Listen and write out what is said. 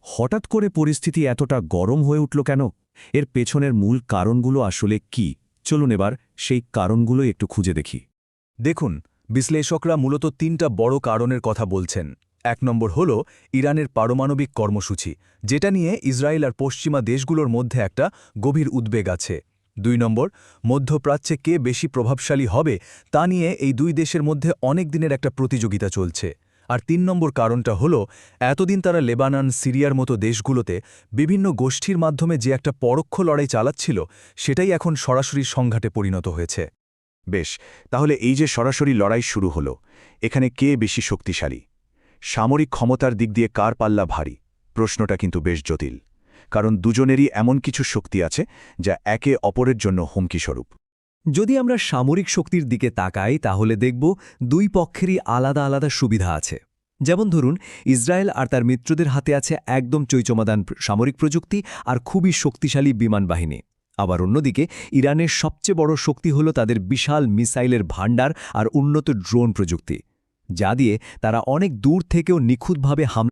হঠাৎ করে পরিস্থিতি এতটা গরম হয়ে উঠল কেন? এর পেছনের মূল কারণগুলো আসলে কি? চলুন এবার সেই কারণগুলো একটু খুঁজে দেখি। দেখুন, বিশ্লেষকরা মূলত ৩টা বড় কারণের কথা বলছেন। ১ নম্বর হল ইরানের পারমাণবিক কর্মসূচি, যেটা নিয়ে ইসরায়েল আর পশ্চিমা দেশগুলোর মধ্যে একটা গভীর উদ্বেগ আছে। ২ নম্বর, মধ্যপ্রাচ্যে কে বেশি প্রভাবশালী হবে তা নিয়ে এই দুই দেশের মধ্যে অনেক দিনের একটা প্রতিযোগিতা চলছে। আর ৩ নম্বর কারণটা হল এতদিন তারা লেবানন, সিরিয়ার মতো দেশগুলোতে বিভিন্ন গোষ্ঠীর মাধ্যমে যে একটা পরোক্ষ লড়াই চালাচ্ছিল, সেটাই এখন সরাসরি সংঘাতে পরিণত হয়েছে। বেশ, তাহলে এই যে সরাসরি লড়াই শুরু হলো, এখানে কে বেশি শক্তিশালী? সামরিক ক্ষমতার দিক দিয়ে কার পাল্লা ভারী? প্রশ্নটা কিন্তু বেশ জটিল, কারণ দুজনেরই এমন কিছু শক্তি আছে যা একে অপরের জন্য হুমকিস্বরূপ। যদি আমরা সামরিক শক্তির দিকে তাকাই তাহলে দেখব দুই পক্ষেরই আলাদা আলাদা সুবিধা আছে। যেমন ধরুন, ইসরায়েল আর তার মিত্রদের হাতে আছে একদম চৈচমাদান সামরিক প্রযুক্তি আর খুবই শক্তিশালী বিমান বাহিনী। আবার অন্যদিকে ইরানের সবচেয়ে বড় শক্তি হল তাদের বিশাল মিসাইলের ভাণ্ডার আর উন্নত ড্রোন প্রযুক্তি, যা দিয়ে তারা অনেক দূর থেকেও নিখুঁতভাবে হামলা